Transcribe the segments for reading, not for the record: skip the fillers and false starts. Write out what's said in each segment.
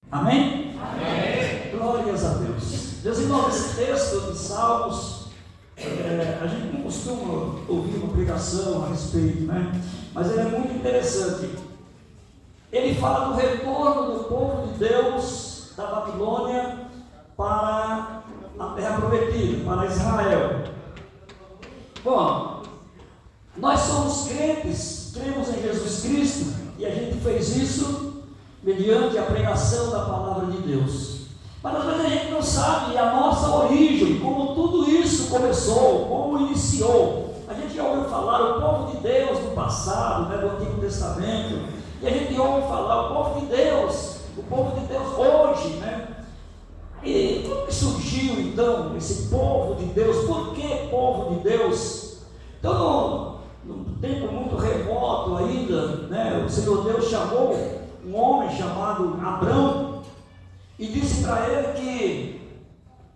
Amém? Amém. Glórias a Deus. Meus irmãos, esse texto de Salmos, a gente não costuma ouvir uma pregação a respeito, né? Mas ele é muito interessante. Ele fala do retorno do povo de Deus da Babilônia para a terra prometida, para Israel. Bom, nós somos crentes, cremos em Jesus Cristo, e a gente fez isso mediante a pregação da palavra de Deus. Mas às vezes a gente não sabe a nossa origem, como tudo isso começou, como iniciou. A gente já ouviu falar o povo de Deus no passado, né, do Antigo Testamento, e a gente ouve falar o povo de Deus hoje, né? E como que surgiu então esse povo de Deus? Por que povo de Deus? Então, num tempo muito remoto ainda, né, o Senhor Deus chamou um homem chamado Abrão e disse para ele que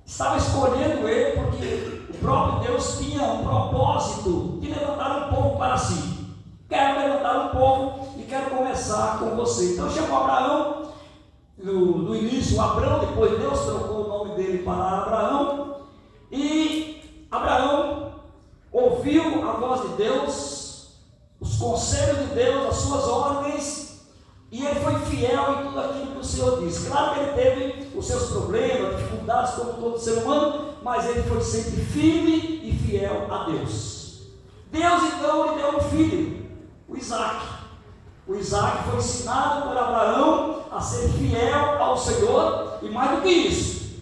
estava escolhendo ele porque o próprio Deus tinha um propósito de levantar um povo para si. Quero levantar um povo e quero começar com você. Então chamou Abraão, no início Abrão, depois Deus trocou o nome dele para Abraão, e Abraão ouviu a voz de Deus, os conselhos de Deus, as suas ordens, e ele foi fiel em tudo aquilo que o Senhor disse. Claro que ele teve os seus problemas, dificuldades como todo ser humano, mas ele foi sempre firme e fiel a Deus. Deus então lhe deu um filho, o Isaac. O Isaac foi ensinado por Abraão a ser fiel ao Senhor, e mais do que isso,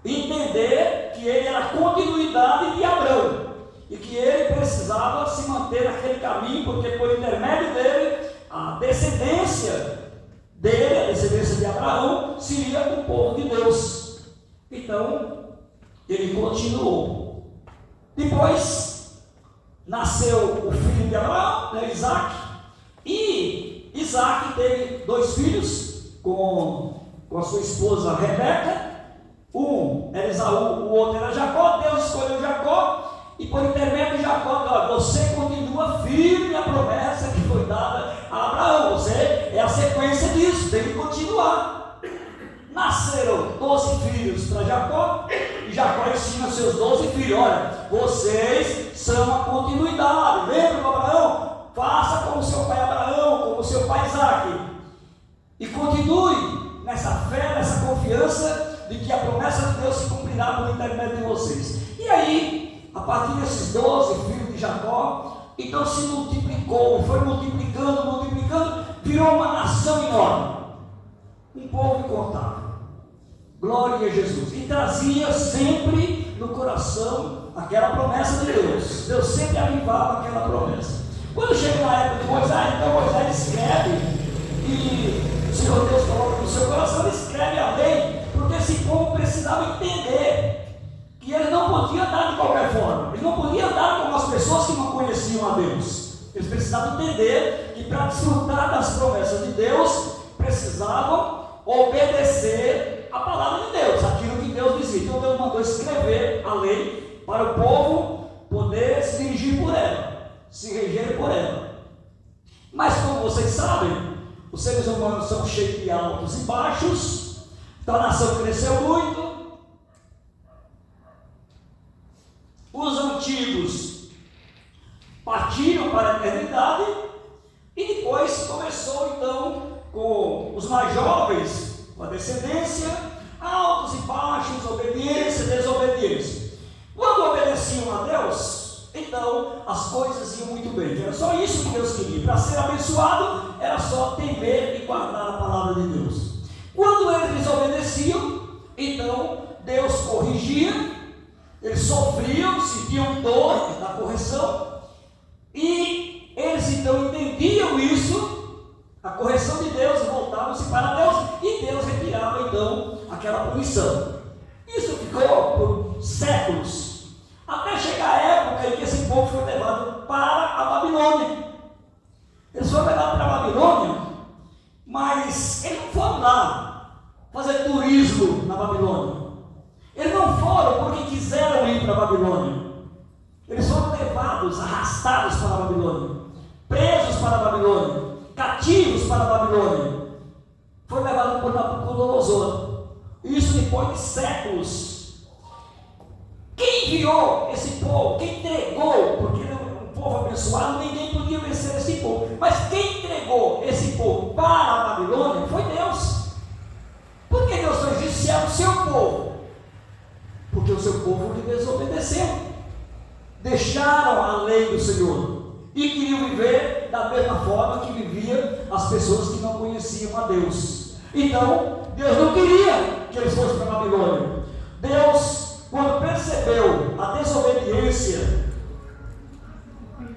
entender que ele era a continuidade de Abraão, e que ele precisava se manter naquele caminho, porque por intermédio dele, a descendência de Abraão, seria o povo de Deus. Então, ele continuou. Depois, nasceu o filho de Abraão, né, Isaac, e Isaac teve 2 filhos com a sua esposa Rebeca. Um era Esaú, o outro era Jacó. Deus escolheu Jacó, e por intermédio de Jacó, você continua firme a promessa que foi dada a Abraão. Você é a sequência disso, tem que continuar. Nasceram 12 filhos para Jacó, e Jacó ensina seus 12 filhos: olha, vocês são a continuidade. Lembra do Abraão? Faça como seu pai Abraão, como seu pai Isaac, e continue nessa fé, nessa confiança de que a promessa de Deus se cumprirá por intermédio de vocês. E aí, a partir desses 12 filhos de Jacó, então se multiplicou, foi multiplicando, virou uma nação enorme, um povo incontável. Glória a Jesus. E trazia sempre no coração aquela promessa de Deus. Deus sempre avivava aquela promessa. Quando chega na época de Moisés, então Moisés escreve, e o Senhor Deus coloca no seu coração, ele escreve a lei, porque esse povo precisava entender que ele não podia andar de qualquer forma, ele não podia andar como as pessoas que não conheciam a Deus. Eles precisavam entender que para desfrutar das promessas de Deus, precisavam obedecer a palavra de Deus, aquilo que Deus dizia. Então Deus mandou escrever a lei para o povo poder se dirigir por ela, se reger por ela. Mas como vocês sabem, os seres humanos são cheios de altos e baixos, então a nação cresceu muito. Os antigos partiram para a eternidade, e depois começou então com os mais jovens, com a descendência, altos e baixos, obediência e desobediência. Quando obedeciam a Deus, então as coisas iam muito bem. Era só isso que Deus queria. Para ser abençoado, era só temer e guardar a palavra de Deus. Quando eles desobedeciam, então Deus corrigia. Eles sofriam, sentiam dor da correção, e eles então entendiam isso, a correção de Deus, e voltavam-se para Deus, e Deus retirava então aquela punição. Isso ficou por séculos, até chegar a época em que esse povo foi levado para a Babilônia. Eles foram levados para a Babilônia, mas eles não foram lá fazer turismo na Babilônia. Eles não foram porque quiseram ir para a Babilônia. Eles foram levados, arrastados para a Babilônia, presos para a Babilônia, cativos para a Babilônia. foi levado por Nabucodonosor. Isso depois de séculos. Quem enviou esse povo? Quem entregou? Porque um povo abençoado, ninguém podia vencer esse povo. Mas quem entregou esse povo para a Babilônia foi Deus. Por que Deus fez isso se é o seu povo? Porque o seu povo lhe desobedeceu. Deixaram a lei do Senhor e queriam viver da mesma forma que viviam as pessoas que não conheciam a Deus. Então, Deus não queria que eles fossem para a Babilônia. Deus, quando percebeu a desobediência,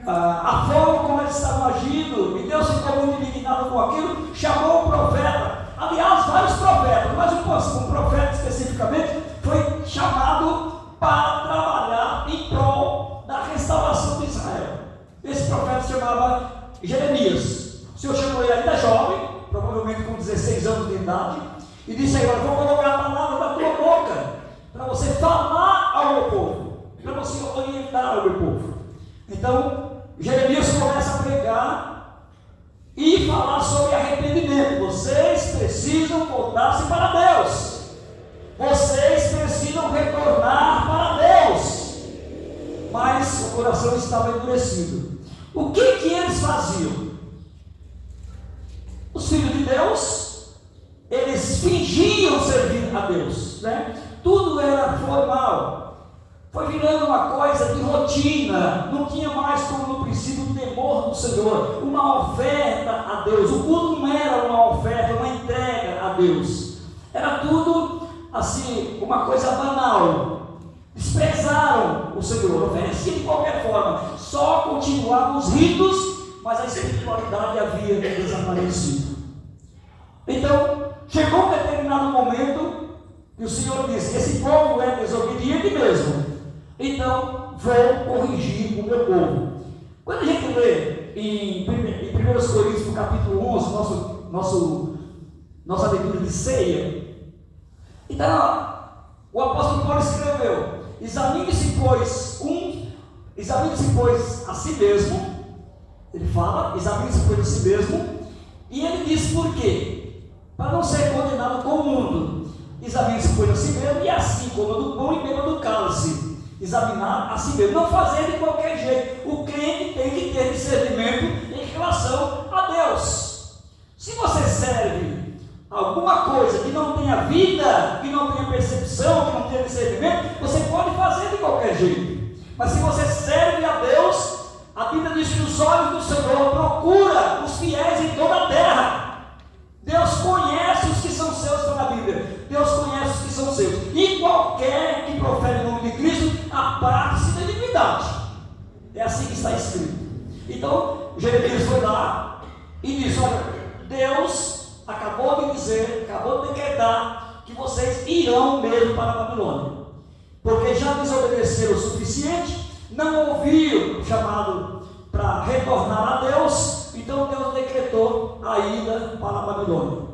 a forma como eles estavam agindo, e Deus ficou muito indignado com aquilo, chamou o profeta. Aliás, vários profetas, mas um profeta especificamente foi chamado para trabalhar em prol da restauração de Israel. Esse profeta se chamava Jeremias. O Senhor chamou ele ainda jovem, provavelmente com 16 anos de idade, e disse: agora vou colocar a palavra na tua boca, para você falar ao meu povo, para você orientar o meu povo. Então, Jeremias começa a pregar e falar sobre arrependimento. Vocês precisam voltar-se para Deus. Vocês precisam retornar para Deus. Mas o coração estava endurecido. O que eles faziam? Os filhos de Deus, eles fingiam servir a Deus, né? Tudo era formal. Foi virando uma coisa de rotina. Não tinha mais como no princípio o temor do Senhor, uma oferta a Deus. O culto não era uma oferta, uma entrega a Deus. Era tudo assim, uma coisa banal. Desprezaram o Senhor, ofereciam de qualquer forma, só continuavam os ritos, mas a espiritualidade havia desaparecido. Então, chegou um determinado momento que o Senhor disse: esse povo é desobediente mesmo, então vou corrigir o meu povo. Quando a gente lê em 1 Coríntios, no capítulo 11, nossa leitura de ceia, então o apóstolo Paulo escreveu: examine-se, pois, a si mesmo. Ele fala, examine-se, pois, a si mesmo. E ele diz por quê? Para não ser condenado com o mundo. Examine-se, pois, a si mesmo, e assim, coma do pão e beba do cálice. Examinar a si mesmo. Não fazer de qualquer jeito. O crente tem que ter discernimento em relação a Deus. Se você serve alguma coisa que não tenha vida, que não tenha percepção, que não tenha discernimento, você pode fazer de qualquer jeito. Mas se você serve a Deus, a Bíblia diz que os olhos do Senhor procura os fiéis em toda a terra. Deus conhece os que são seus, está na Bíblia. Deus conhece os que são seus. E qualquer que profere o nome de Cristo, aparte-se da iniquidade. É assim que está escrito. Então, Jeremias foi lá e disse: olha, Deus acabou de dizer, acabou de decretar que vocês irão mesmo para a Babilônia, porque já desobedeceram o suficiente, não ouviram o chamado para retornar a Deus, então Deus decretou a ida para a Babilônia.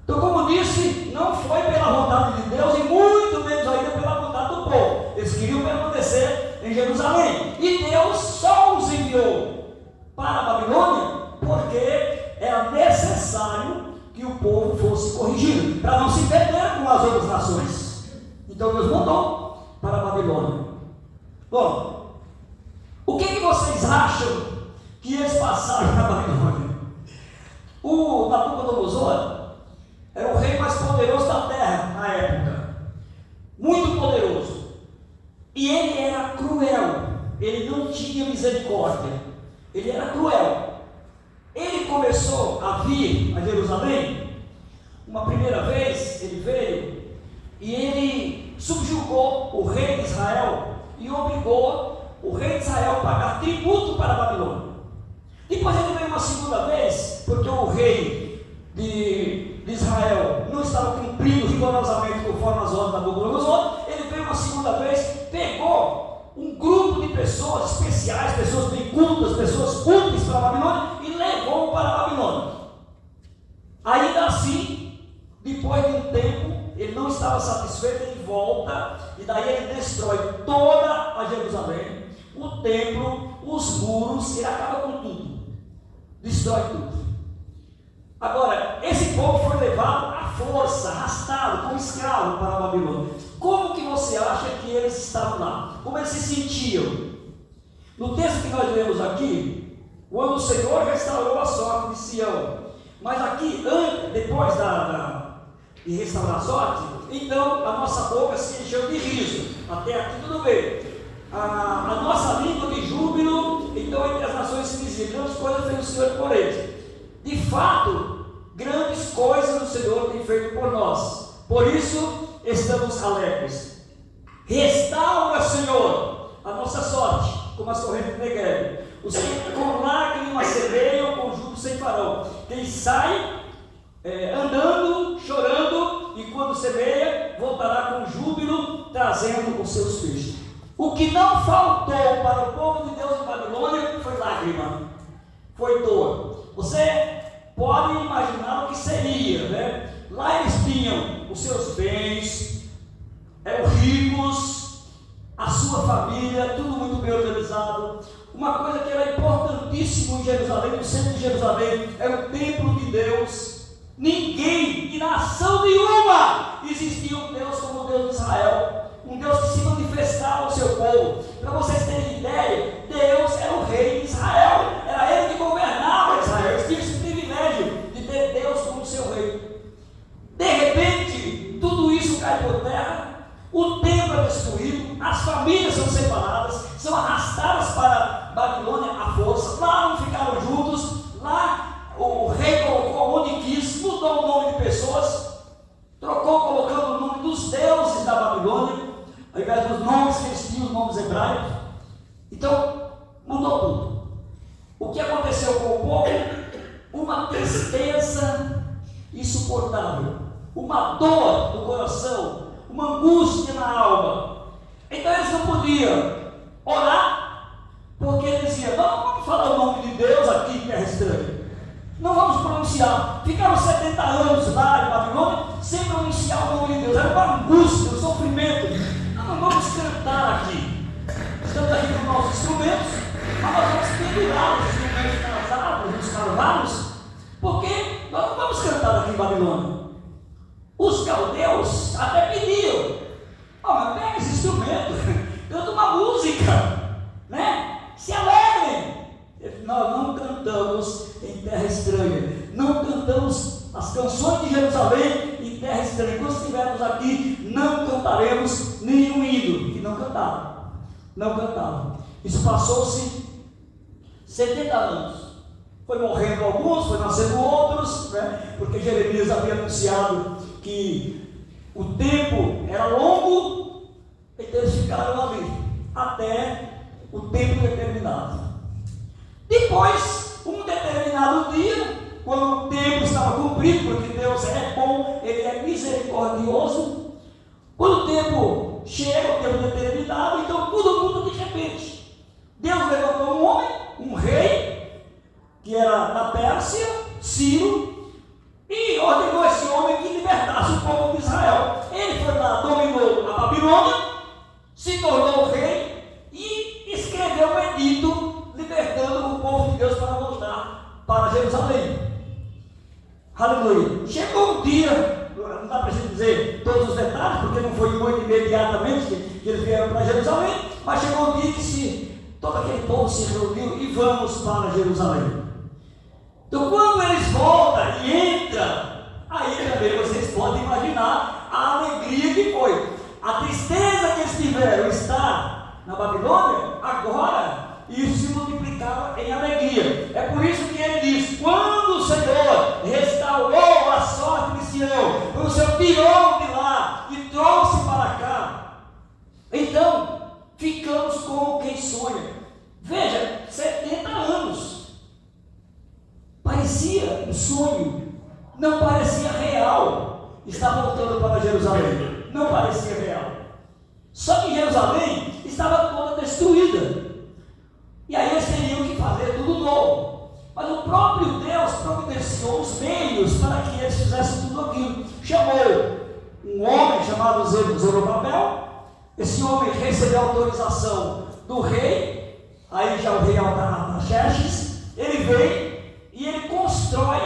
Então, como disse, não foi pela vontade de Deus e muito menos ainda pela vontade do povo. Eles queriam permanecer em Jerusalém, e Deus só os enviou para a Babilônia porque era necessário que o povo fosse corrigido, para não se perder com as outras nações. Então Deus mandou para a Babilônia. Bom, o que vocês acham que eles passaram na Babilônia? O Nabucodonosor era o rei mais poderoso da terra na época, muito poderoso, e ele era cruel, ele não tinha misericórdia, ele era cruel. Ele começou a vir a Jerusalém, uma primeira vez ele veio, e ele subjugou o rei de Israel, e obrigou o rei de Israel a pagar tributo para a Babilônia. Depois ele veio uma segunda vez, porque o rei de Israel não estava cumprindo rigorosamente conforme as ordens da Nabucodonosor. Ele veio uma segunda vez, pegou um grupo de pessoas especiais, pessoas bem cultas, pessoas úteis para a Babilônia, e levou para a Babilônia. Ainda assim, depois de um tempo, ele não estava satisfeito, ele volta, e daí ele destrói toda a Jerusalém, o templo, os muros, ele acaba com tudo, destrói tudo. Agora, esse povo foi levado à força, arrastado como escravo para a Babilônia. Como que você acha que eles estavam lá? Como eles se sentiam? No texto que nós lemos aqui, quando o Senhor restaurou a sorte de Sião, mas aqui, depois de restaurar a sorte, então a nossa boca se encheu de riso. Até aqui tudo bem. A nossa língua de júbilo, então entre as nações se dizia: grandes coisas fez o Senhor por eles. De fato, grandes coisas o Senhor tem feito por nós. Por isso estamos alegres. Restaura, Senhor, a nossa sorte, como as correntes de Negueb. Os que com lágrimas semeiam, com júbilo sem farão. Quem sai andando, chorando, e quando semeia, voltará com júbilo, trazendo os seus feixes. O que não faltou para o povo de Deus em Babilônia foi lágrima, foi dor. Você pode imaginar o que seria, né? Lá eles tinham os seus bens, eram ricos, a sua família, tudo muito bem organizado. Uma coisa que era importantíssima em Jerusalém, no centro de Jerusalém, era o templo de Deus. Ninguém, de nação nenhuma, existia um Deus como o Deus de Israel, um Deus que se manifestava ao seu povo. Para vocês terem ideia, Deus era o rei de Israel, era ele que governava Israel. Eles tinham esse privilégio de ter Deus como seu rei. De repente, tudo isso cai por terra, o templo é destruído, as famílias são separadas, são arrastadas para Babilônia à força. Lá não ficaram juntos, lá o rei colocou onde quis, mudou o nome de pessoas, trocou colocando o nome dos deuses da Babilônia, ao invés dos nomes que eles tinham, os nomes hebraicos. Então, mudou tudo. O que aconteceu com o povo? Uma tristeza insuportável, uma dor no coração, uma angústia na alma. Então eles não podiam orar, porque eles diziam: não vamos falar o nome de Deus aqui em terra estranha, não vamos pronunciar. Ficaram 70 anos lá em Babilônia sem pronunciar o nome de Deus. Era uma angústia, um sofrimento. Não vamos cantar aqui. Estamos aqui com nossos instrumentos, mas nós vamos pendurar os instrumentos nas árvores, nos carvalhos, porque nós não vamos cantar aqui em Babilônia. Os caldeus até pediam: mas pega esse instrumento, canta uma música, né? Se alegrem. Nós não cantamos em terra estranha, não cantamos as canções de Jerusalém em terra estranha. Quando estivermos aqui, não cantaremos nenhum hino. E não cantavam, não cantavam. Isso passou-se 70 anos. Foi morrendo alguns, foi nascendo outros, né? Porque Jeremias havia anunciado que o tempo era longo, então eles ficaram ali até o tempo determinado. Depois, um determinado dia, quando o tempo estava cumprido, porque Deus é bom, Ele é misericordioso, quando o tempo chega, o tempo determinado, então tudo muda de repente. Deus levantou um homem, um rei, que era da Pérsia, Ciro, e ordenou esse homem que libertasse o povo de Israel. Ele foi lá, dominou a Babilônia, se tornou rei e escreveu um edito libertando o povo de Deus para voltar para Jerusalém. Aleluia. Chegou um dia, não dá para a gente dizer todos os detalhes, porque não foi muito imediatamente que eles vieram para Jerusalém, mas chegou um dia que todo aquele povo se reuniu e vamos para Jerusalém. Então, quando eles voltam e entram, aí também vocês podem imaginar a alegria que foi. A tristeza que eles tiveram estar na Babilônia, agora isso se multiplicava em alegria. É por isso que ele diz: quando o Senhor restaurou a sorte de Sião, quando o Senhor tirou de lá e trouxe para cá, então ficamos como quem sonha. Veja, 70 anos. Parecia um sonho, não parecia real. Está voltando para Jerusalém, não parecia real. Só que Jerusalém estava toda destruída. E aí eles teriam que fazer tudo novo. Mas o próprio Deus providenciou os meios para que eles fizessem tudo aquilo. Chamou um homem chamado Zorobabel. Esse homem recebeu autorização do rei. Aí já o rei Artaxerxes. Ele veio e ele constrói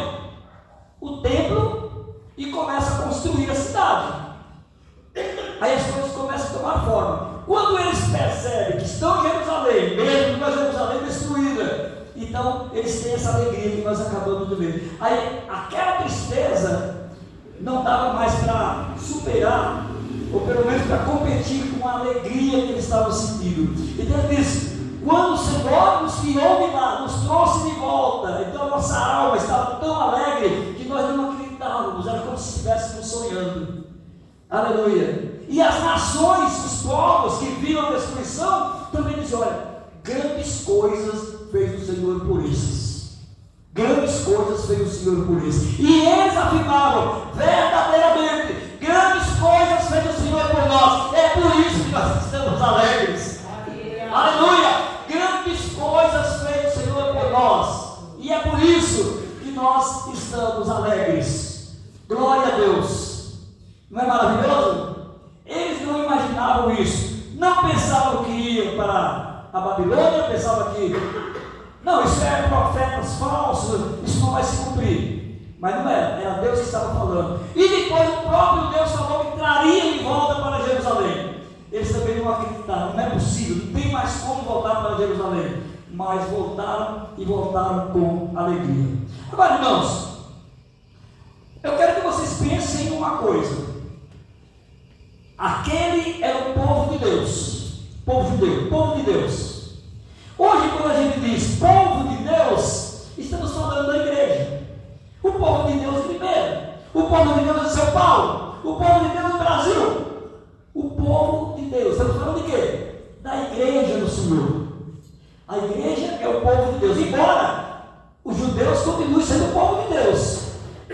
o templo e começa a construir a cidade. Aí as coisas começam a tomar forma. Quando eles percebem que estão em Jerusalém, mesmo com a Jerusalém destruída, então eles têm essa alegria que nós acabamos de ver. Aí aquela tristeza não dava mais para superar, ou pelo menos para competir com a alegria que eles estavam sentindo. Então ele diz: quando o Senhor nos tirou de lá, nos trouxe de volta, então a nossa alma estava tão alegre que nós não acreditávamos, era como se estivéssemos sonhando. Aleluia. E as nações, os povos que viram a destruição, também dizem: olha, grandes coisas fez o Senhor por esses. Grandes coisas fez o Senhor por esses. E eles afirmavam: verdadeiramente, grandes coisas fez o Senhor por nós. É por isso que nós estamos alegres. Aleluia. Grandes coisas fez o Senhor por nós. E é por isso que nós estamos alegres. Glória a Deus. Não é maravilhoso? Eles não imaginavam isso. Não pensavam que iam para a Babilônia. Pensavam que não, isso é profetas falsos, isso não vai se cumprir. Mas não era Deus que estava falando. E depois o próprio Deus falou que traria de volta para Jerusalém. Eles também não acreditaram, não é possível, não tem mais como voltar para Jerusalém. Mas voltaram e voltaram com alegria. Agora, irmãos, eu quero que vocês pensem em uma coisa. Aquele era o povo de Deus. Povo judeu, povo de Deus. Hoje, quando a gente diz povo de Deus, estamos falando da igreja. O povo de Deus primeiro. O povo de Deus de São Paulo. O povo de Deus do Brasil. O povo de Deus. Estamos falando de quê? Da igreja do Senhor. A igreja é o povo de Deus. Embora os judeus continuem sendo o povo de Deus.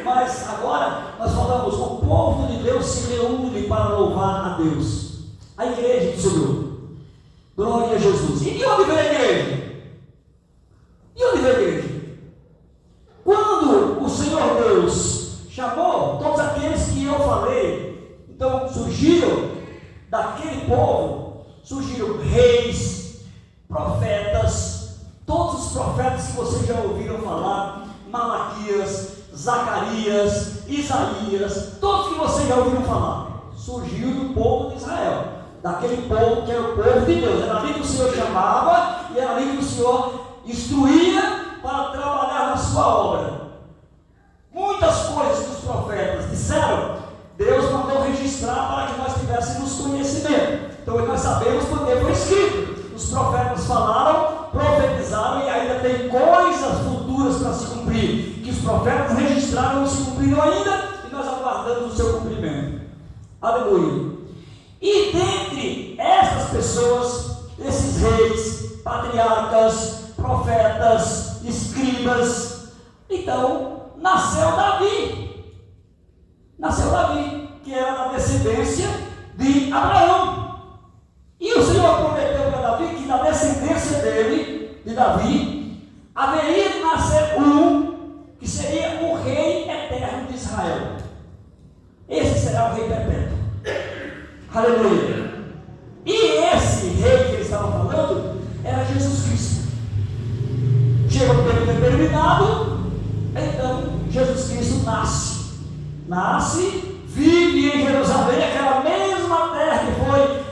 Mas agora nós falamos: o povo de Deus se reúne para louvar a Deus. A igreja do Senhor. Glória a Jesus. E de onde veio a igreja? De onde veio a igreja? Quando o Senhor Deus chamou todos aqueles que eu falei, então surgiram daquele povo, surgiram reis, profetas, todos os profetas que vocês já ouviram falar, Malaquias, Zacarias, Isaías, todos que vocês já ouviram falar, surgiu do povo de Israel, daquele povo que era o povo de Deus. Era ali que o Senhor chamava e era ali que o Senhor instruía para trabalhar na sua obra. Muitas coisas que os profetas disseram, Deus mandou registrar para que nós tivéssemos conhecimento. Então nós sabemos porque foi escrito. Os profetas falaram, profetizaram, e ainda tem coisas futuras para se cumprir, que os profetas registraram e não se cumpriram ainda, e nós aguardamos o seu cumprimento. Aleluia. E dentre essas pessoas, esses reis, patriarcas, profetas, escribas, então nasceu Davi. Nasceu Davi, que era da descendência de Abraão. E o Senhor prometeu para Davi que da descendência dele, de Davi, haveria de nascer um que seria o rei eterno de Israel. Esse será o rei perpétuo. Aleluia. E esse rei que ele estava falando era Jesus Cristo. Chega um tempo determinado, então Jesus Cristo nasce, vive em Jerusalém, aquela mesma terra que foi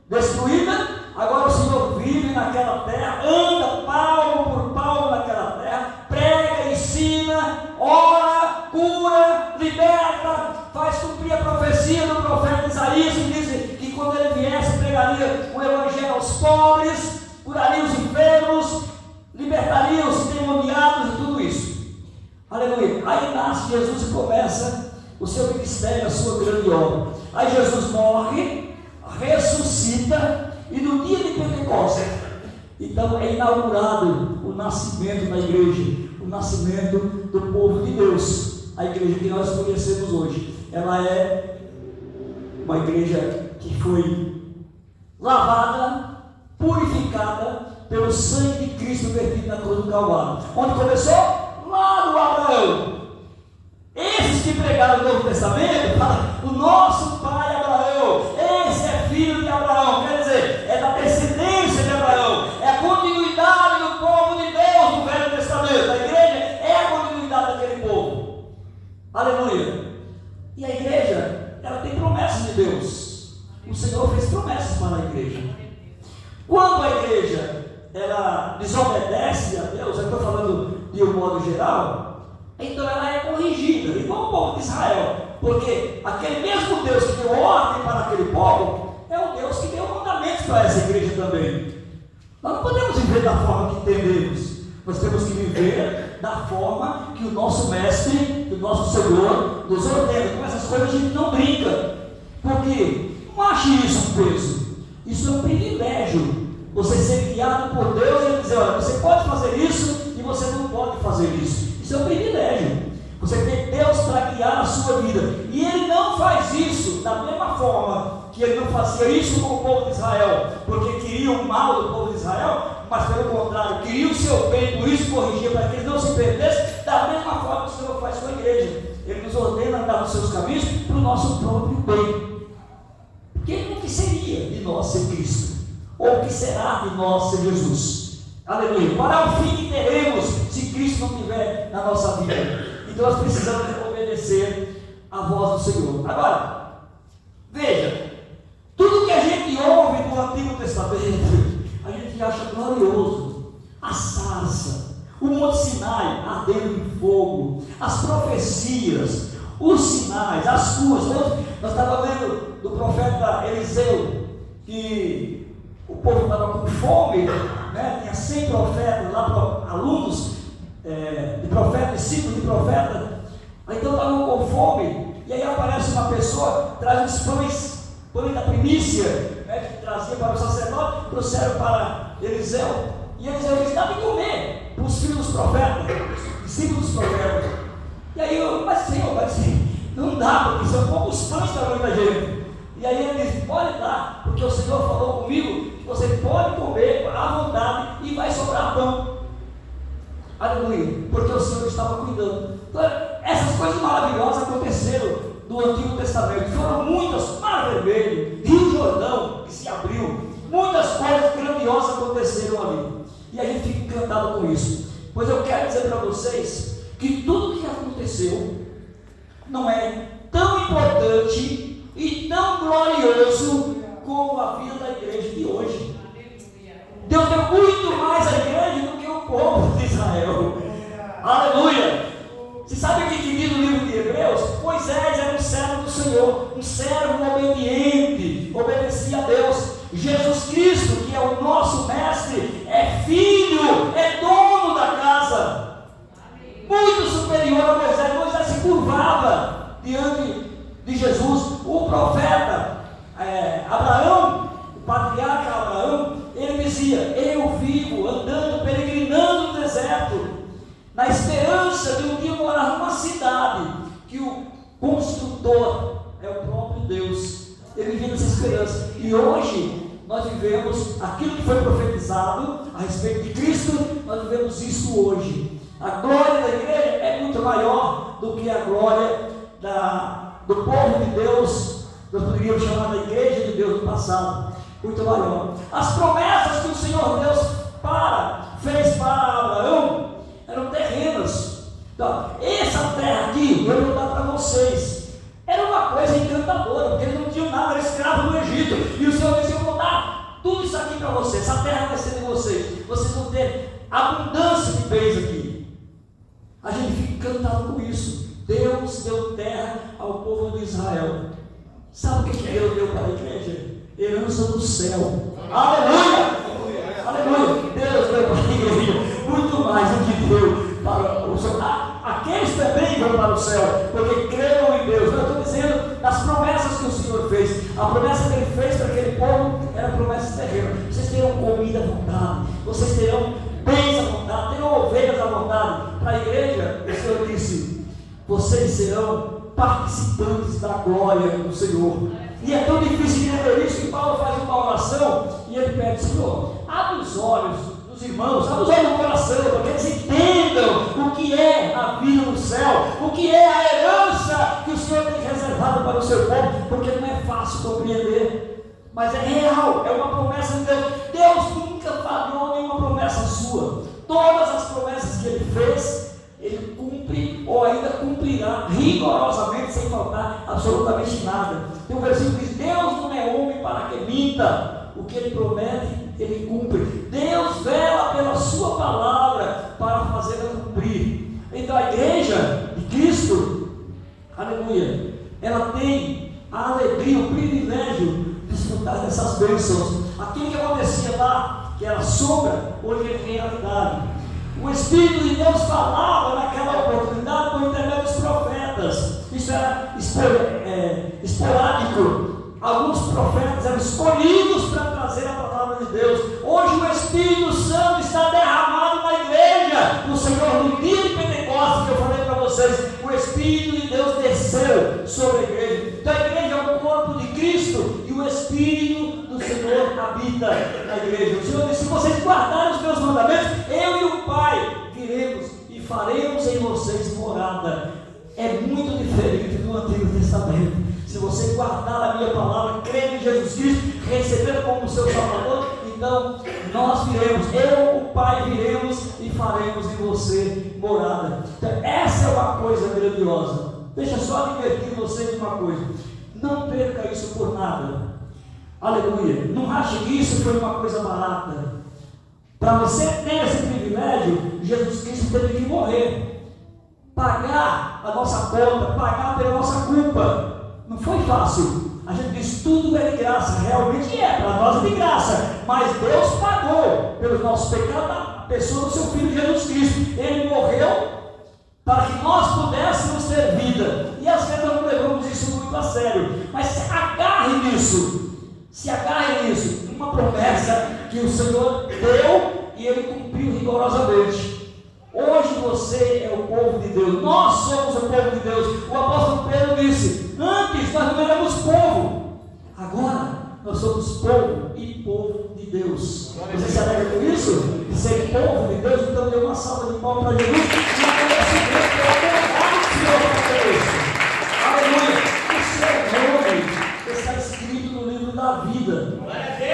destruída. Agora o Senhor vive naquela terra, anda palmo por palmo naquela terra, prega, ensina, ora, cura, liberta, faz cumprir a profecia do profeta Isaías, que diz que quando ele viesse pregaria o evangelho aos pobres, curaria os enfermos, libertaria os endemoniados e tudo isso. Aleluia. Aí nasce Jesus e começa o seu ministério, a sua grande obra. Aí Jesus morre, ressuscita, e no dia de Pentecostes, então é inaugurado o nascimento da igreja, o nascimento do povo de Deus. A igreja que nós conhecemos hoje, ela é uma igreja que foi lavada, purificada pelo sangue de Cristo vertido na cruz do Calvário. Onde começou? Lá no Abraão. Esses que pregaram o Novo Testamento falam: o nosso pai Abraão, esse é filho de Abraão. Quer dizer, é da descendência de Abraão, é a continuidade do povo de Deus no Velho Testamento. A igreja é a continuidade daquele povo. ela tem promessas de Deus. O Senhor fez promessas para a igreja. Quando a igreja ela desobedece a Deus, eu estou falando de um modo geral, então ela é corrigida, igual o povo de Israel, porque aquele mesmo Deus que deu ordem para aquele povo é o Deus que deu mandamentos para essa igreja também. Nós não podemos viver da forma que entendemos, nós temos que viver da forma que o nosso mestre, que o nosso Senhor nos ordena. Com essas coisas a gente não brinca, porque não ache isso um peso, isso é um privilégio. Você ser guiado por Deus e Ele dizer, olha, você pode fazer isso e você não pode fazer isso. Isso é um privilégio. Você tem Deus para guiar a sua vida. E Ele não faz isso da mesma forma que Ele não fazia isso com o povo de Israel, porque queria o mal do povo de Israel, mas pelo contrário, queria o seu bem, por isso corrigia para que eles não se perdessem. Da mesma forma que o Senhor faz com a igreja. Ele nos ordena andar nos seus caminhos para o nosso próprio bem. Porque o que seria de nós ser Cristo? Ou o que será de nós ser Jesus? Aleluia. Qual é o fim que teremos se Cristo não estiver na nossa vida? Então nós precisamos obedecer à voz do Senhor. Agora, veja, tudo que a gente ouve no Antigo Testamento, a gente acha glorioso. A sarça, o Monte Sinai ardendo em fogo, as profecias, os sinais, as curas. Nós estávamos lendo do profeta Eliseu, que o povo estava com fome, né? Tinha 100 profetas lá, alunos de profeta, discípulos de profeta, então estavam com fome, e aí aparece uma pessoa, traz os pães da primícia, né, que trazia para o sacerdote, trouxeram para Eliseu, e Eliseu disse, dá de comer para os filhos dos profetas, discípulos dos profetas. E aí eu, mas Senhor, não dá, porque são poucos pães para muita gente. E aí ele disse, pode dar, porque o Senhor falou comigo, que você pode comer à vontade e vai sobrar pão. Aleluia, porque o Senhor estava cuidando. Então, essas coisas maravilhosas aconteceram no Antigo Testamento. Foram muitas, Mar Vermelho, Rio Jordão que se abriu, muitas coisas grandiosas aconteceram ali. E a gente fica encantado com isso. Pois eu quero dizer para vocês que tudo que aconteceu não é tão importante e tão glorioso como a vida da igreja de hoje. Deus deu muito mais à igreja do que o povo de Israel. Aleluia! Você sabe o que diz no livro de Hebreus? Moisés era um servo do Senhor, um servo obediente, obedecia a Deus. Jesus Cristo, que é o nosso mestre, é filho, é dono da casa. Muito superior a Moisés. Moisés se curvava diante de Jesus. O profeta Abraão, o patriarca Abraão, ele dizia, eu vivo andando, peregrinando no deserto, na esperança de um dia morar numa cidade, que o construtor é o próprio Deus. Ele vivia nessa esperança. E hoje nós vivemos aquilo que foi profetizado a respeito de Cristo, nós vivemos isso hoje. A glória da igreja é muito maior do que a glória do povo de Deus. Nós poderíamos chamar da igreja de Deus do passado, muito maior. As promessas que o Senhor Deus fez para Abraão eram terrenas. Então, essa terra aqui, eu vou dar para vocês. Era uma coisa encantadora, porque eles não tinham nada, era escravo no Egito. E o Senhor disse, eu vou dar tudo isso aqui para vocês. Essa terra vai ser de vocês. Vocês vão ter abundância de bens aqui. A gente fica encantado com isso. Deus deu terra ao povo de Israel. Sabe o que Deus deu para a igreja? Herança do céu. Aleluia! Aleluia! Deus deu para a igreja muito mais do que deu para o céu. Aqueles também vão para o céu, porque creram em Deus. Eu estou dizendo das promessas que o Senhor fez. A promessa que Ele fez para aquele povo era promessa terrena. Vocês terão comida à vontade, vocês terão bens à vontade, terão ovelhas à vontade. Para a igreja, o Senhor disse, vocês serão participantes da glória do Senhor. E é tão difícil de entender isso que Paulo faz uma oração e ele pede, Senhor, abre os olhos dos irmãos, abre os olhos do coração, para que eles entendam o que é a vida no céu, o que é a herança que o Senhor tem reservado para o seu povo, porque não é fácil compreender, mas é real, é uma promessa de Deus. Deus nunca falhou nenhuma promessa sua. Todas as promessas que Ele fez, Ele cumpre ou ainda cumprirá rigorosamente, sem faltar absolutamente nada. Tem um versículo que diz: Deus não é homem para que minta, o que Ele promete, Ele cumpre. Deus vela pela sua palavra para fazê-la cumprir. Então a igreja de Cristo, aleluia, ela tem a alegria, o privilégio de desfrutar dessas bênçãos. Aquilo que acontecia lá, que era sombra, hoje é realidade. O Espírito de Deus falava naquela oportunidade por intermédio dos profetas. Isso era esporádico. Alguns profetas eram escolhidos para trazer a palavra de Deus. Hoje o Espírito Santo está derramado na igreja. O Senhor, no dia de Pentecostes, que eu falei para vocês, o Espírito de Deus desceu sobre a igreja. Então a igreja é o corpo de Cristo e o Espírito do Senhor habita na igreja. O Senhor disse: se vocês guardarem os meus mandamentos, eu e o Pai viremos e faremos em vocês morada. É muito diferente do Antigo Testamento. Se você guardar a minha palavra, crer em Jesus Cristo, receber como seu Salvador, então nós viremos, eu, o Pai, viremos e faremos em você morada. Então, essa é uma coisa grandiosa. Deixa eu só advertir você de uma coisa: não perca isso por nada. Aleluia. Não ache que isso foi uma coisa barata. Para você ter esse privilégio, Jesus Cristo teve que morrer, pagar a nossa conta, pagar pela nossa culpa. Não foi fácil. A gente diz tudo é de graça, realmente é, para nós é de graça, mas Deus pagou pelos nossos pecados na pessoa do seu Filho Jesus Cristo. Ele morreu para que nós pudéssemos ter vida, e às vezes nós não levamos isso muito a sério, mas se agarre nisso, uma promessa que o Senhor deu e Ele cumpriu rigorosamente. Hoje você é o povo de Deus, nós somos o povo de Deus. O apóstolo Pedro disse: antes nós não éramos povo, agora nós somos povo e povo de Deus. Você se alegra com isso? De ser povo de Deus? Então dê uma salva de palmas para Jesus e agradecimento pela verdade do Senhor para isso. Aleluia! O seu nome está escrito no livro da vida.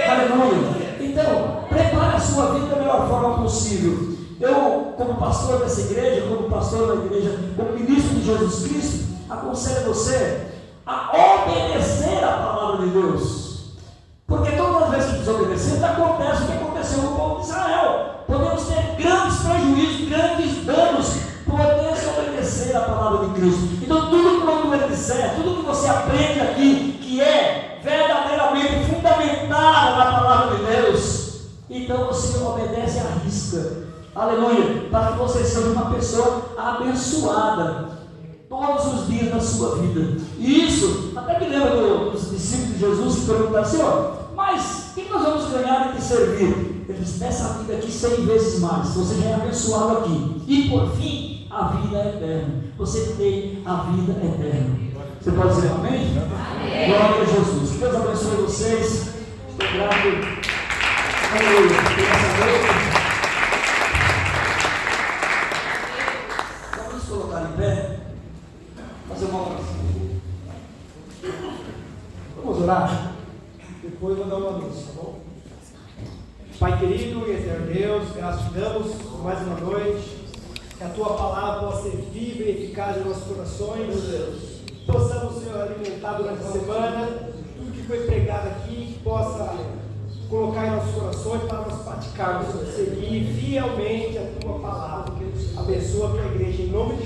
Aleluia! Então, prepare a sua vida da melhor forma possível. Eu, como pastor dessa igreja, como pastor da igreja, como ministro de Jesus Cristo, aconselho você a obedecer a palavra de Deus. Porque todas as vezes que desobedecemos, acontece o que aconteceu com o povo de Israel. Podemos ter grandes prejuízos, grandes danos por desobedecer a palavra de Cristo. Então tudo que ele disser, tudo que você aprende aqui, que é verdadeiramente fundamentado na palavra de Deus, então você obedece à risca. Aleluia, para que você seja uma pessoa abençoada todos os dias da sua vida. E isso, até me lembra dos discípulos de Jesus que perguntaram: Senhor, mas o que nós vamos ganhar em te servir? Ele disse: nessa vida aqui 100 vezes mais, você já é abençoado aqui. E por fim, a vida eterna. Você tem a vida eterna. Você pode dizer amém? Amém. Glória a Jesus. Que Deus abençoe vocês. Estou grato. Aleluia. Essa noite. Em pé, fazer uma oração. Vamos orar? Depois vou dar uma luz, tá bom? Pai querido e eterno Deus, graças te damos por mais uma noite. Que a tua palavra possa ser viva e eficaz em nossos corações, meu Deus. Possamos, Senhor, alimentar durante a semana tudo que foi pregado aqui, que possa colocar em nossos corações para nós praticarmos, seguir fielmente a tua palavra. Abençoa a tua igreja em nome de